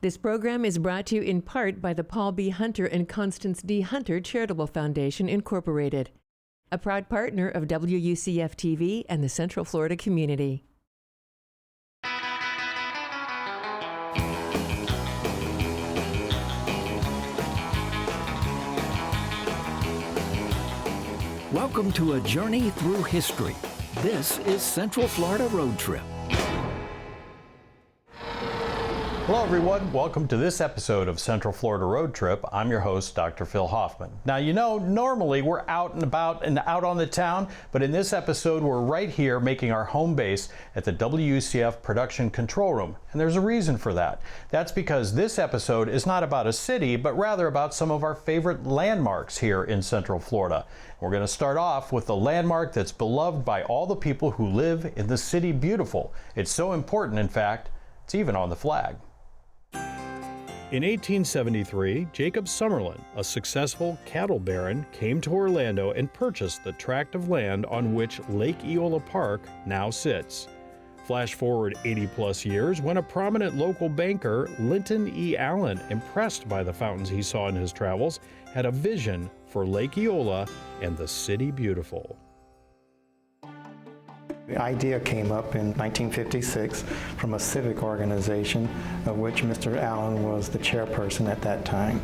This program is brought to you in part by the Paul B. Hunter and Constance D. Hunter Charitable Foundation, Incorporated, a proud partner of WUCF-TV and the Central Florida community. Welcome to a journey through history. This is Central Florida Road Trip. Hello everyone, welcome to this episode of Central Florida Road Trip. I'm your host, Dr. Phil Hoffman. Now you know, normally we're out and about and out on the town, but in this episode we're right here making our home base at the WUCF Production Control Room. And there's a reason for that. That's because this episode is not about a city, but rather about some of our favorite landmarks here in Central Florida. We're going to start off with the landmark that's beloved by all the people who live in the City Beautiful. It's so important, in fact, it's even on the flag. In 1873, Jacob Summerlin, a successful cattle baron, came to Orlando and purchased the tract of land on which Lake Eola Park now sits. Flash forward 80-plus years when a prominent local banker, Linton E. Allen, impressed by the fountains he saw in his travels, had a vision for Lake Eola and the City Beautiful. The idea came up in 1956 from a civic organization of which Mr. Allen was the chairperson at that time.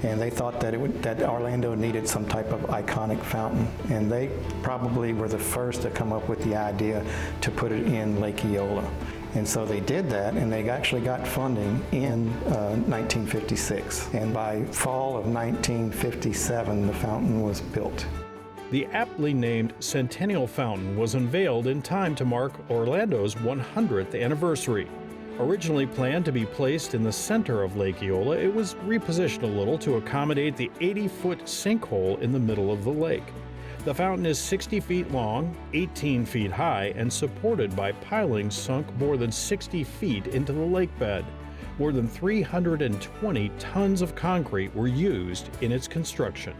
And they thought that that Orlando needed some type of iconic fountain. And they probably were the first to come up with the idea to put it in Lake Eola. And so they did that, and they actually got funding in 1956. And by fall of 1957, the fountain was built. The aptly named Centennial Fountain was unveiled in time to mark Orlando's 100th anniversary. Originally planned to be placed in the center of Lake Eola, it was repositioned a little to accommodate the 80-foot sinkhole in the middle of the lake. The fountain is 60 feet long, 18 feet high, and supported by pilings sunk more than 60 feet into the lake bed. More than 320 tons of concrete were used in its construction.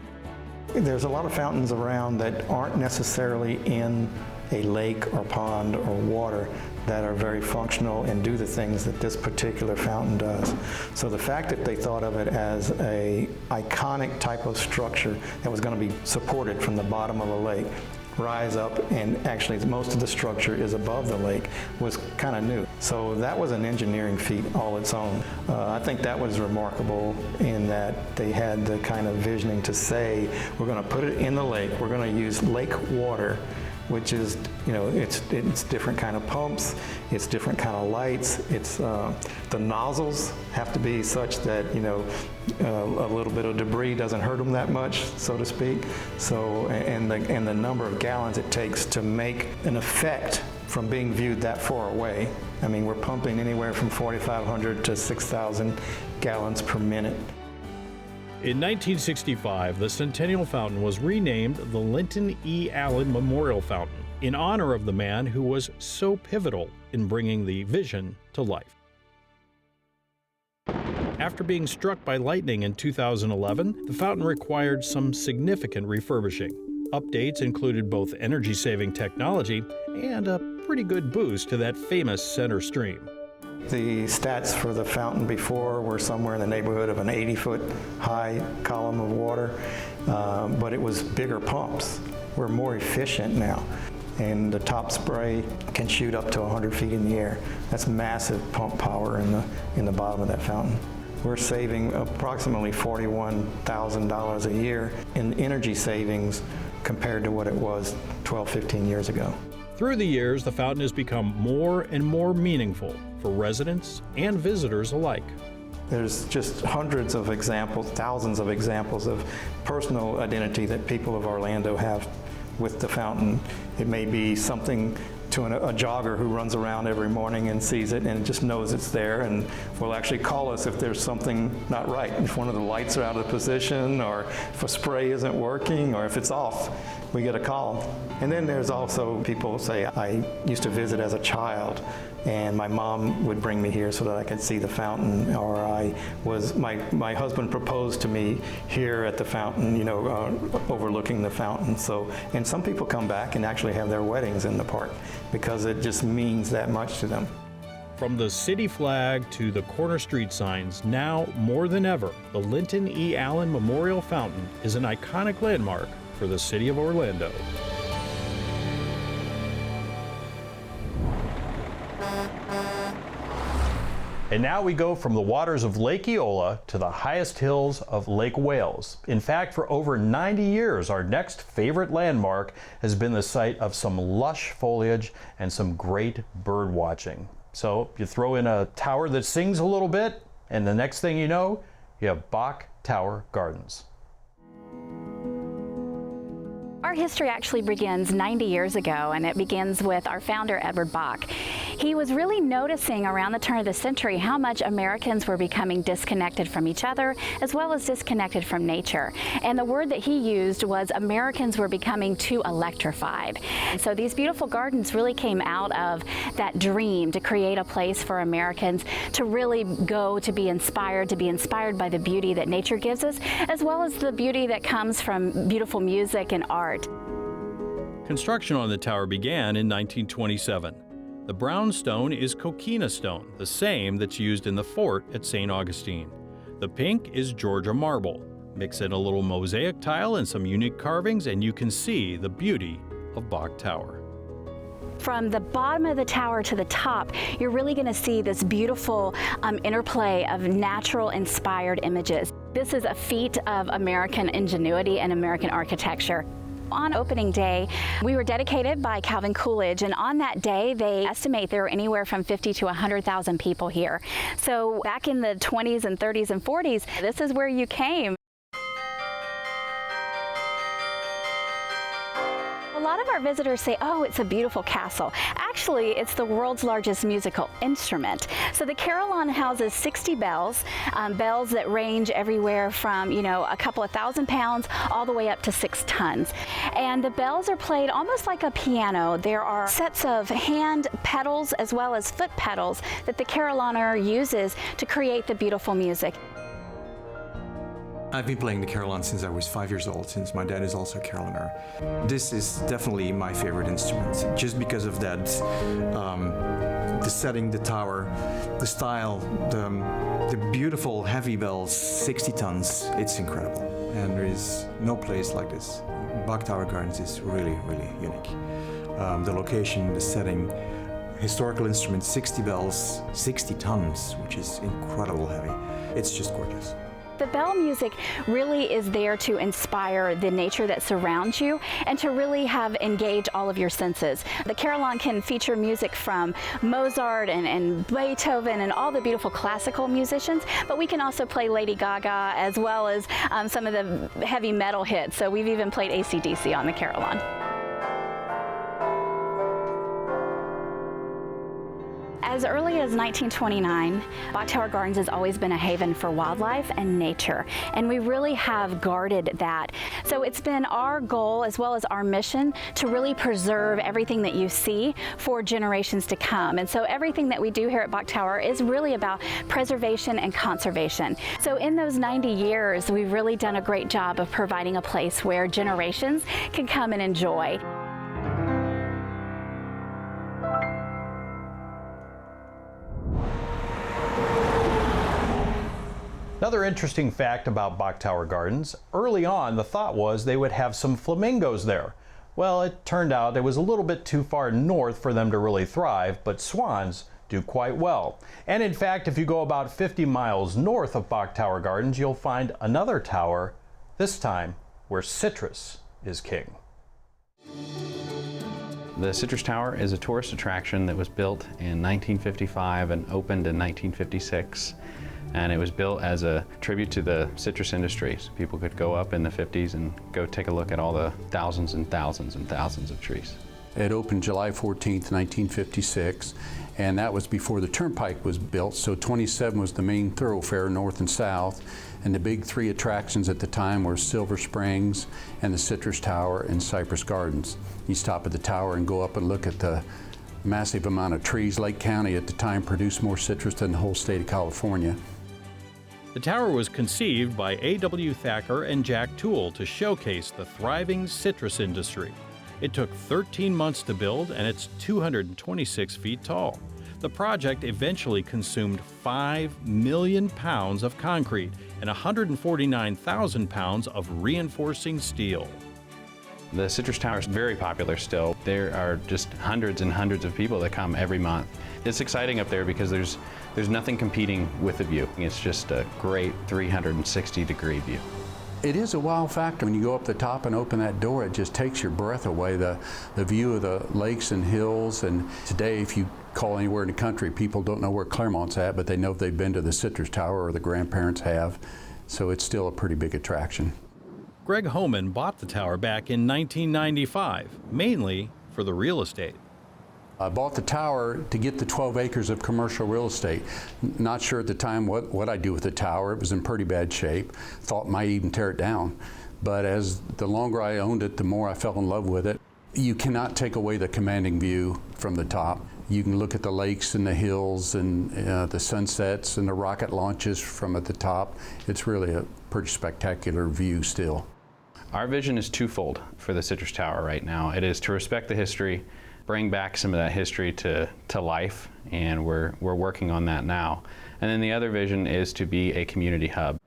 There's a lot of fountains around that aren't necessarily in a lake or pond or water that are very functional and do the things that this particular fountain does. So the fact that they thought of it as a iconic type of structure that was going to be supported from the bottom of a lake, rise up, and actually most of the structure is above the lake, was kind of new. So that was an engineering feat all its own. I think that was remarkable in that they had the kind of visioning to say, we're going to put it in the lake, we're going to use lake water, which is, it's different kind of pumps, it's different kind of lights, it's the nozzles have to be such that, a little bit of debris doesn't hurt them that much, so to speak. So, and the number of gallons it takes to make an effect from being viewed that far away. I mean, we're pumping anywhere from 4,500 to 6,000 gallons per minute. In 1965, the Centennial Fountain was renamed the Linton E. Allen Memorial Fountain in honor of the man who was so pivotal in bringing the vision to life. After being struck by lightning in 2011, the fountain required some significant refurbishing. Updates included both energy-saving technology and a pretty good boost to that famous center stream. The stats for the fountain before were somewhere in the neighborhood of an 80-foot high column of water, but it was bigger pumps. We're more efficient now, and the top spray can shoot up to 100 feet in the air. That's massive pump power in the bottom of that fountain. We're saving approximately $41,000 a year in energy savings compared to what it was 12, 15 years ago. Through the years, the fountain has become more and more meaningful for residents and visitors alike. There's just hundreds of examples, thousands of examples of personal identity that people of Orlando have with the fountain. It may be something to a jogger who runs around every morning and sees it and just knows it's there and will actually call us if there's something not right. If one of the lights are out of position, or if a spray isn't working, or if it's off, we get a call. And then there's also people say, I used to visit as a child and my mom would bring me here so that I could see the fountain, or my husband proposed to me here at the fountain, overlooking the fountain. So, and some people come back and actually have their weddings in the park because it just means that much to them. From the city flag to the corner street signs, now more than ever, the Linton E. Allen Memorial Fountain is an iconic landmark for the city of Orlando. And now we go from the waters of Lake Eola to the highest hills of Lake Wales. In fact, for over 90 years, our next favorite landmark has been the site of some lush foliage and some great bird watching. So you throw in a tower that sings a little bit, and the next thing you know, you have Bok Tower Gardens. Our history actually begins 90 years ago, and it begins with our founder, Edward Bok. He was really noticing around the turn of the century how much Americans were becoming disconnected from each other, as well as disconnected from nature. And the word that he used was Americans were becoming too electrified. And so these beautiful gardens really came out of that dream to create a place for Americans to really go to be inspired by the beauty that nature gives us, as well as the beauty that comes from beautiful music and art. Construction on the tower began in 1927. The brown stone is coquina stone, the same that's used in the fort at St. Augustine. The pink is Georgia marble. Mix in a little mosaic tile and some unique carvings, and you can see the beauty of Bok Tower. From the bottom of the tower to the top, you're really going to see this beautiful interplay of natural inspired images. This is a feat of American ingenuity and American architecture. On opening day, we were dedicated by Calvin Coolidge, and on that day, they estimate there were anywhere from 50 to 100,000 people here. So back in the 20s and 30s and 40s, this is where you came. A lot of our visitors say, oh, it's a beautiful castle. Actually, it's the world's largest musical instrument. So the carillon houses 60 bells, bells that range everywhere from, a couple of thousand pounds all the way up to 6 tons. And the bells are played almost like a piano. There are sets of hand pedals as well as foot pedals that the carillonneur uses to create the beautiful music. I've been playing the carillon since I was 5 years old, since my dad is also a carillonneur. This is definitely my favorite instrument, just because of that, the setting, the tower, the style, the beautiful heavy bells, 60 tons, it's incredible. And there is no place like this. Bok Tower Gardens is really, really unique. The location, the setting, historical instruments, 60 bells, 60 tons, which is incredible heavy. It's just gorgeous. The bell music really is there to inspire the nature that surrounds you and to really engage all of your senses. The carillon can feature music from Mozart and Beethoven and all the beautiful classical musicians, but we can also play Lady Gaga as well as some of the heavy metal hits. So we've even played AC/DC on the carillon. As early as 1929, Bok Tower Gardens has always been a haven for wildlife and nature, and we really have guarded that. So it's been our goal as well as our mission to really preserve everything that you see for generations to come. And so everything that we do here at Bok Tower is really about preservation and conservation. So in those 90 years, we've really done a great job of providing a place where generations can come and enjoy. Another interesting fact about Bok Tower Gardens, early on the thought was they would have some flamingos there. Well, it turned out it was a little bit too far north for them to really thrive, but swans do quite well. And in fact, if you go about 50 miles north of Bok Tower Gardens, you'll find another tower, this time where citrus is king. The Citrus Tower is a tourist attraction that was built in 1955 and opened in 1956. And it was built as a tribute to the citrus industry. So people could go up in the 50s and go take a look at all the thousands and thousands and thousands of trees. It opened July 14th, 1956, and that was before the turnpike was built, so 27 was the main thoroughfare north and south, and the big 3 attractions at the time were Silver Springs and the Citrus Tower and Cypress Gardens. You stop at the tower and go up and look at the massive amount of trees. Lake County at the time produced more citrus than the whole state of California. The tower was conceived by A.W. Thacker and Jack Toole to showcase the thriving citrus industry. It took 13 months to build, and it's 226 feet tall. The project eventually consumed 5 million pounds of concrete and 149,000 pounds of reinforcing steel. The Citrus Tower is very popular still. There are just hundreds and hundreds of people that come every month. It's exciting up there because there's nothing competing with the view. It's just a great 360-degree view. It is a wow factor. When you go up the top and open that door, it just takes your breath away, the view of the lakes and hills. And today, if you call anywhere in the country, people don't know where Clermont's at, but they know if they've been to the Citrus Tower or the grandparents have. So it's still a pretty big attraction. Greg Homan bought the tower back in 1995, mainly for the real estate. I bought the tower to get the 12 acres of commercial real estate. Not sure at the time what I'd do with the tower. It was in pretty bad shape. Thought might even tear it down. But as the longer I owned it, the more I fell in love with it. You cannot take away the commanding view from the top. You can look at the lakes and the hills and the sunsets and the rocket launches from at the top. It's really a pretty spectacular view still. Our vision is twofold for the Citrus Tower right now. It is to respect the history, bring back some of that history to life, and we're working on that now. And then the other vision is to be a community hub.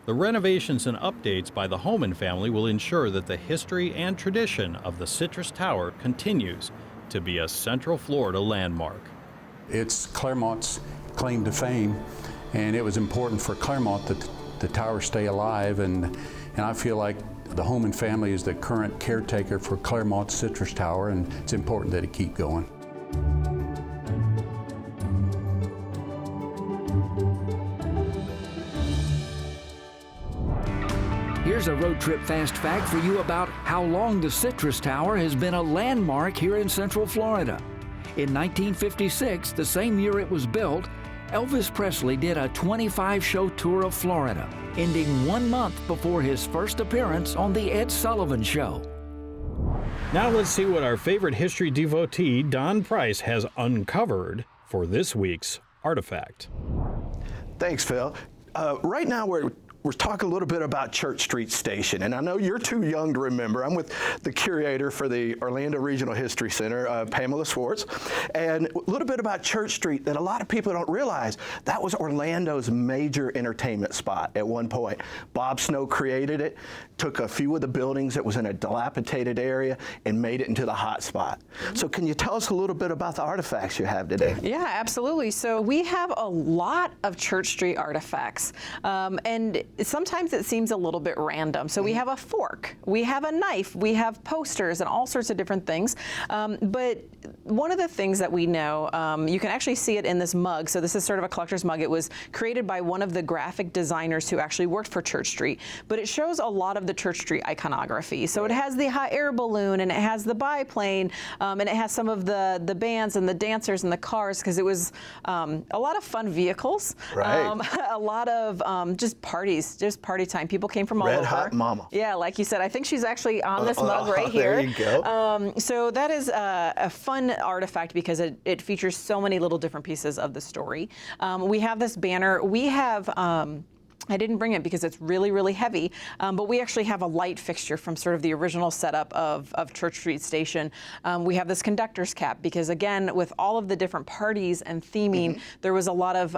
The renovations and updates by the Homan family will ensure that the history and tradition of the Citrus Tower continues to be a Central Florida landmark. It's Clermont's claim to fame, and it was important for Clermont that the tower stay alive, and I feel like the Homan family is the current caretaker for Clermont's Citrus Tower, and it's important that it keep going. Here's a road trip fast fact for you about how long the Citrus Tower has been a landmark here in Central Florida. In 1956, the same year it was built, Elvis Presley did a 25-show tour of Florida, ending 1 month before his first appearance on The Ed Sullivan Show. Now let's see what our favorite history devotee, Don Price, has uncovered for this week's Artifact. Thanks, Phil. Right now we're talking a little bit about Church Street Station, and I know you're too young to remember. I'm with the curator for the Orlando Regional History Center, Pamela Swartz, and a little bit about Church Street that a lot of people don't realize. That was Orlando's major entertainment spot at one point. Bob Snow created it, took a few of the buildings that was in a dilapidated area and made it into the hot spot. So can you tell us a little bit about the artifacts you have today? Yeah, absolutely. So we have a lot of Church Street artifacts, and sometimes it seems a little bit random. So we have a fork, we have a knife, we have posters and all sorts of different things. But one of the things that we know, you can actually see it in this mug. So this is sort of a collector's mug. It was created by one of the graphic designers who actually worked for Church Street. But it shows a lot of the Church Street iconography. So it has the hot air balloon, and it has the biplane, and it has some of the bands and the dancers and the cars, because it was a lot of fun vehicles, a lot of just parties. Just party time. People came from all over. Red Hot Mama. Yeah, like you said, I think she's actually on this mug right here. There you go. So that is a fun artifact because it features so many little different pieces of the story. We have this banner. We have I didn't bring it because it's really, really heavy, but we actually have a light fixture from sort of the original setup of Church Street Station. We have this conductor's cap because, again, with all of the different parties and theming, there was a lot of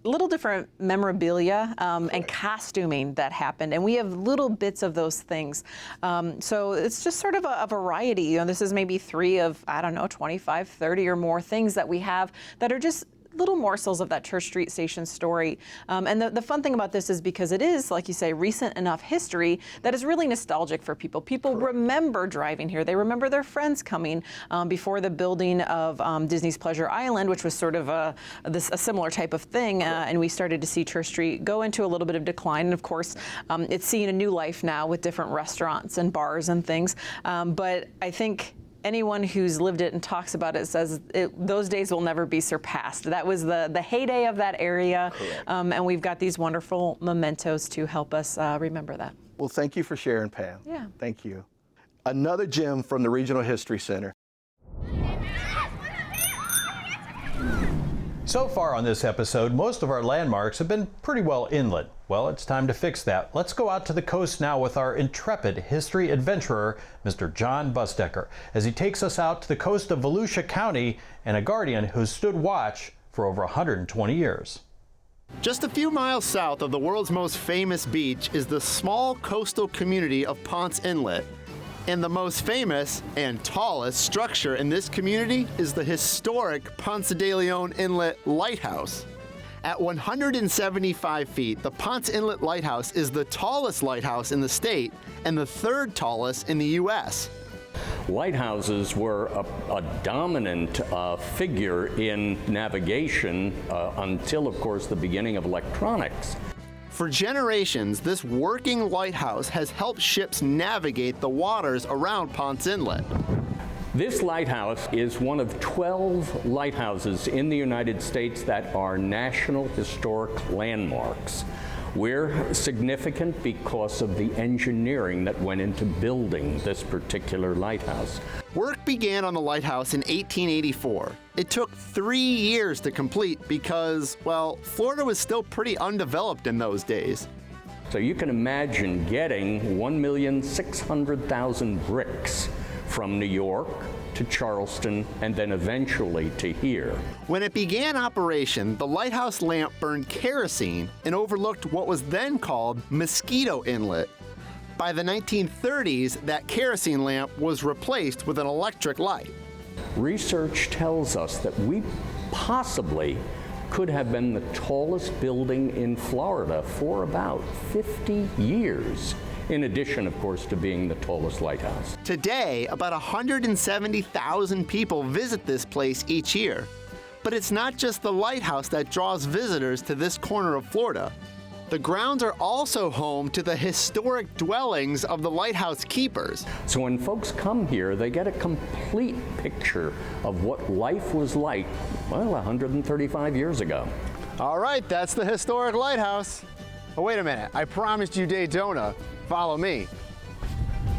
little different memorabilia and costuming that happened, and we have little bits of those things. So it's just sort of a variety. You know, this is maybe 3 of, I don't know, 25, 30 or more things that we have that are just little morsels of that Church Street Station story. And the fun thing about this is because it is, like you say, recent enough history that is really nostalgic for people. People remember driving here. They remember their friends coming before the building of Disney's Pleasure Island, which was sort of a similar type of thing. And we started to see Church Street go into a little bit of decline. And of course, it's seeing a new life now with different restaurants and bars and things. But I think anyone who's lived it and talks about it says those days will never be surpassed. That was the heyday of that area, and we've got these wonderful mementos to help us remember that. Well, thank you for sharing, Pam. Yeah. Thank you. Another gem from the Regional History Center. So far on this episode, most of our landmarks have been pretty well inland. Well, it's time to fix that. Let's go out to the coast now with our intrepid history adventurer, Mr. John Busdecker, as he takes us out to the coast of Volusia County and a guardian who's stood watch for over 120 years. Just a few miles south of the world's most famous beach is the small coastal community of Ponce Inlet. And the most famous and tallest structure in this community is the historic Ponce de Leon Inlet Lighthouse. At 175 feet, the Ponce Inlet Lighthouse is the tallest lighthouse in the state and the third tallest in the U.S. Lighthouses were a dominant figure in navigation until, of course, the beginning of electronics. For generations, this working lighthouse has helped ships navigate the waters around Ponce Inlet. This lighthouse is one of 12 lighthouses in the United States that are National Historic Landmarks. We're significant because of the engineering that went into building this particular lighthouse. Work began on the lighthouse in 1884. It took 3 years to complete because, well, Florida was still pretty undeveloped in those days. So you can imagine getting 1,600,000 bricks from New York to Charleston and then eventually to here. When it began operation, the lighthouse lamp burned kerosene and overlooked what was then called Mosquito Inlet. By the 1930s, that kerosene lamp was replaced with an electric light. Research tells us that we possibly could have been the tallest building in Florida for about 50 years. In addition, of course, to being the tallest lighthouse. Today, about 170,000 people visit this place each year. But it's not just the lighthouse that draws visitors to this corner of Florida. The grounds are also home to the historic dwellings of the lighthouse keepers. So when folks come here, they get a complete picture of what life was like, well, 135 years ago. All right, that's the historic lighthouse. Oh, wait a minute, I promised you Daytona. Follow me.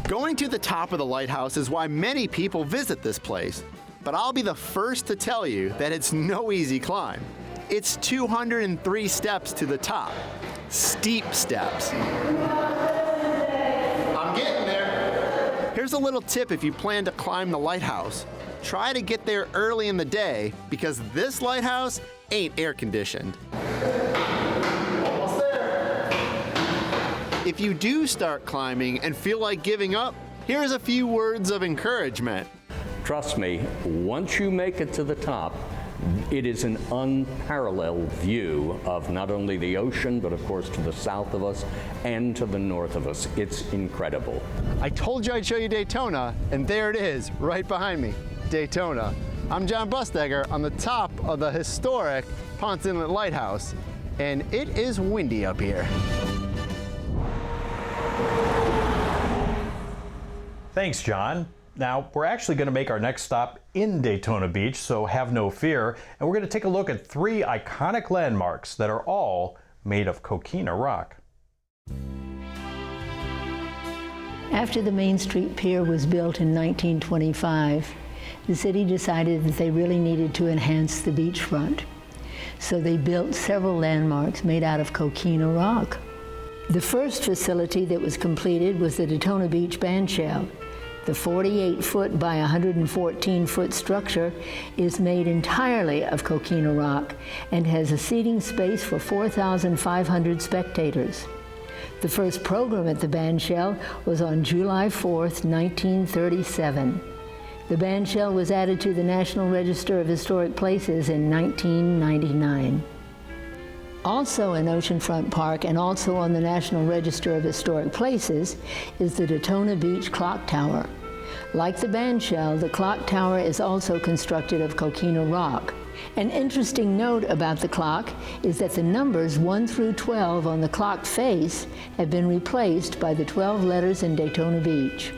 Going to the top of the lighthouse is why many people visit this place. But I'll be the first to tell you that it's no easy climb. It's 203 steps to the top. Steep steps. I'm getting there. Here's a little tip if you plan to climb the lighthouse. Try to get there early in the day because this lighthouse ain't air conditioned. If you do start climbing and feel like giving up, here's a few words of encouragement. Trust me, once you make it to the top, it is an unparalleled view of not only the ocean, but of course to the south of us and to the north of us. It's incredible. I told you I'd show you Daytona, and there it is, right behind me, Daytona. I'm John Busdecker on the top of the historic Ponce Inlet Lighthouse, and it is windy up here. Thanks, John. Now, we're actually going to make our next stop in Daytona Beach, so have no fear. And we're going to take a look at 3 iconic landmarks that are all made of coquina rock. After the Main Street Pier was built in 1925, the city decided that they really needed to enhance the beachfront. So they built several landmarks made out of coquina rock. The first facility that was completed was the Daytona Beach Bandshell. The 48-foot by 114-foot structure is made entirely of coquina rock and has a seating space for 4,500 spectators. The first program at the Bandshell was on July 4th, 1937. The Bandshell was added to the National Register of Historic Places in 1999. Also in Oceanfront Park and also on the National Register of Historic Places is the Daytona Beach Clock Tower. Like the Bandshell, the clock tower is also constructed of coquina rock. An interesting note about the clock is that the numbers 1 through 12 on the clock face have been replaced by the 12 letters in Daytona Beach.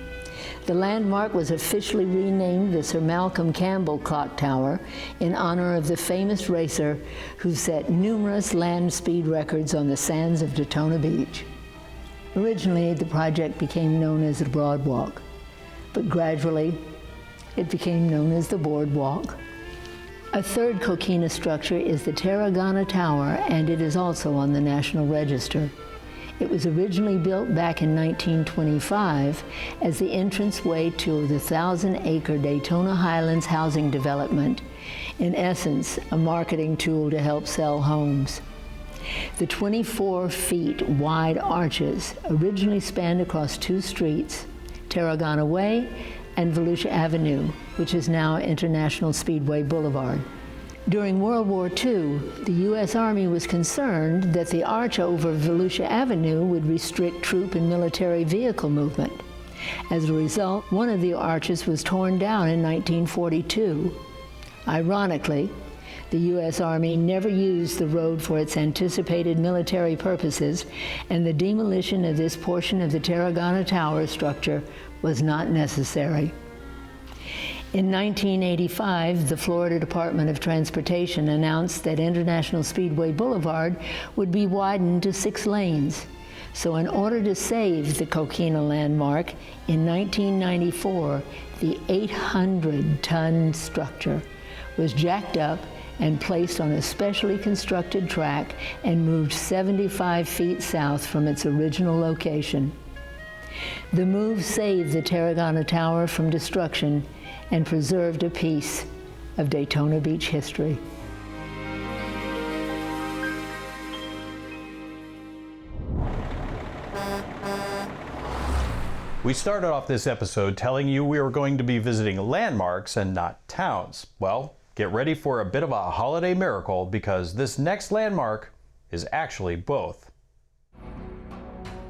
The landmark was officially renamed the Sir Malcolm Campbell Clock Tower in honor of the famous racer who set numerous land speed records on the sands of Daytona Beach. Originally, the project became known as the Broadwalk, but gradually it became known as the Boardwalk. A third coquina structure is the Tarragona Tower, and it is also on the National Register. It was originally built back in 1925 as the entranceway to the 1,000-acre Daytona Highlands housing development, in essence, a marketing tool to help sell homes. The 24 feet wide arches originally spanned across two streets, Tarragona Way and Volusia Avenue, which is now International Speedway Boulevard. During World War II, the U.S. Army was concerned that the arch over Volusia Avenue would restrict troop and military vehicle movement. As a result, one of the arches was torn down in 1942. Ironically, the U.S. Army never used the road for its anticipated military purposes, and the demolition of this portion of the Tarragona Tower structure was not necessary. In 1985, the Florida Department of Transportation announced that International Speedway Boulevard would be widened to 6 lanes. So in order to save the Coquina landmark, in 1994, the 800-ton structure was jacked up and placed on a specially constructed track and moved 75 feet south from its original location. The move saved the Tarragona Tower from destruction and preserved a piece of Daytona Beach history. We started off this episode telling you we were going to be visiting landmarks and not towns. Well, get ready for a bit of a holiday miracle, because this next landmark is actually both.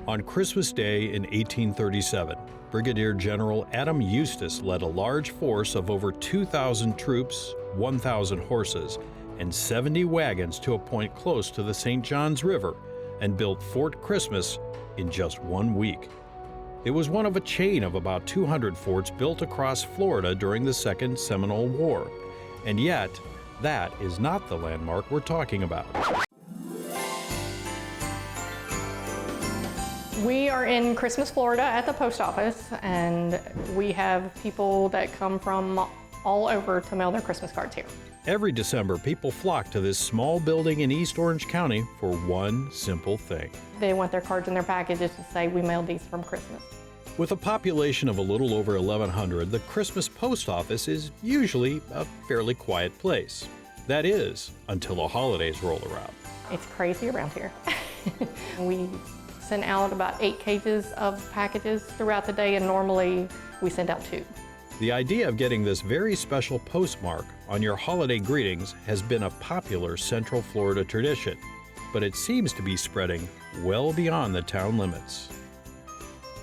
On Christmas Day in 1837, Brigadier General Adam Eustis led a large force of over 2,000 troops, 1,000 horses, and 70 wagons to a point close to the St. Johns River and built Fort Christmas in just 1 week. It was one of a chain of about 200 forts built across Florida during the Second Seminole War. And yet, that is not the landmark we're talking about. We are in Christmas, Florida at the post office, and we have people that come from all over to mail their Christmas cards here. Every December, people flock to this small building in East Orange County for one simple thing. They want their cards and their packages to say, "We mailed these from Christmas." With a population of a little over 1,100, the Christmas post office is usually a fairly quiet place. That is, until the holidays roll around. It's crazy around here. We send out about 8 cages of packages throughout the day, and normally we send out 2. The idea of getting this very special postmark on your holiday greetings has been a popular Central Florida tradition, but it seems to be spreading well beyond the town limits.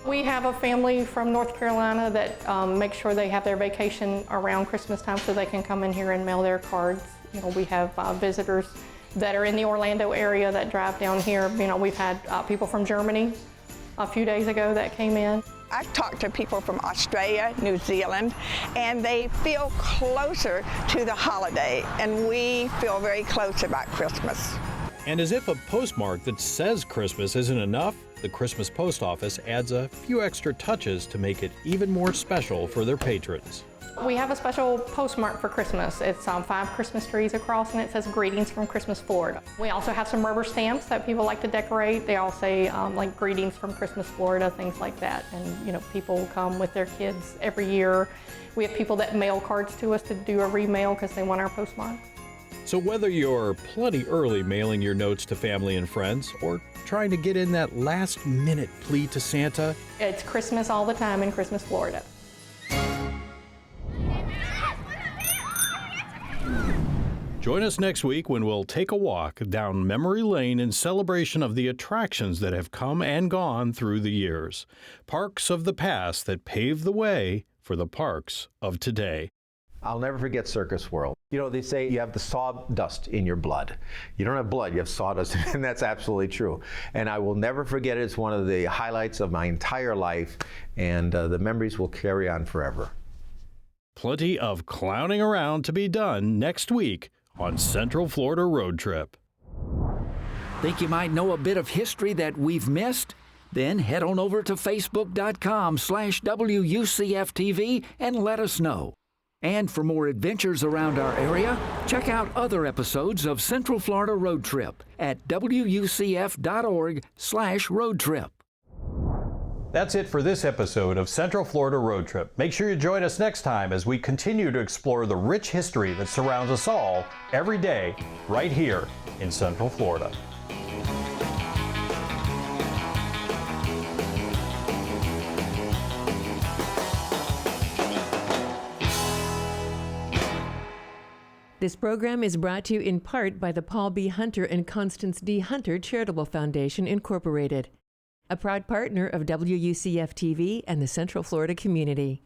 We have a family from North Carolina that makes sure they have their vacation around Christmas time so they can come in here and mail their cards. You know, we have visitors that are in the Orlando area that drive down here. You know, we've had people from Germany a few days ago that came in. I've talked to people from Australia, New Zealand, and they feel closer to the holiday, and we feel very close about Christmas. And as if a postmark that says Christmas isn't enough, the Christmas Post Office adds a few extra touches to make it even more special for their patrons. We have a special postmark for Christmas. It's 5 Christmas trees across, and it says "Greetings from Christmas, Florida." We also have some rubber stamps that people like to decorate. They all say like "Greetings from Christmas, Florida," things like that. And you know, people come with their kids every year. We have people that mail cards to us to do a remail because they want our postmark. So whether you're plenty early mailing your notes to family and friends, or trying to get in that last-minute plea to Santa, it's Christmas all the time in Christmas, Florida. Join us next week when we'll take a walk down memory lane in celebration of the attractions that have come and gone through the years. Parks of the past that paved the way for the parks of today. I'll never forget Circus World. You know, they say you have the sawdust in your blood. You don't have blood, you have sawdust, and that's absolutely true. And I will never forget it. It's one of the highlights of my entire life, and the memories will carry on forever. Plenty of clowning around to be done next week on Central Florida Road Trip. Think you might know a bit of history that we've missed? Then head on over to facebook.com/WUCFTV and let us know. And for more adventures around our area, check out other episodes of Central Florida Road Trip at wucf.org/roadtrip. That's it for this episode of Central Florida Road Trip. Make sure you join us next time as we continue to explore the rich history that surrounds us all every day right here in Central Florida. This program is brought to you in part by the Paul B. Hunter and Constance D. Hunter Charitable Foundation, Incorporated, a proud partner of WUCF-TV and the Central Florida community.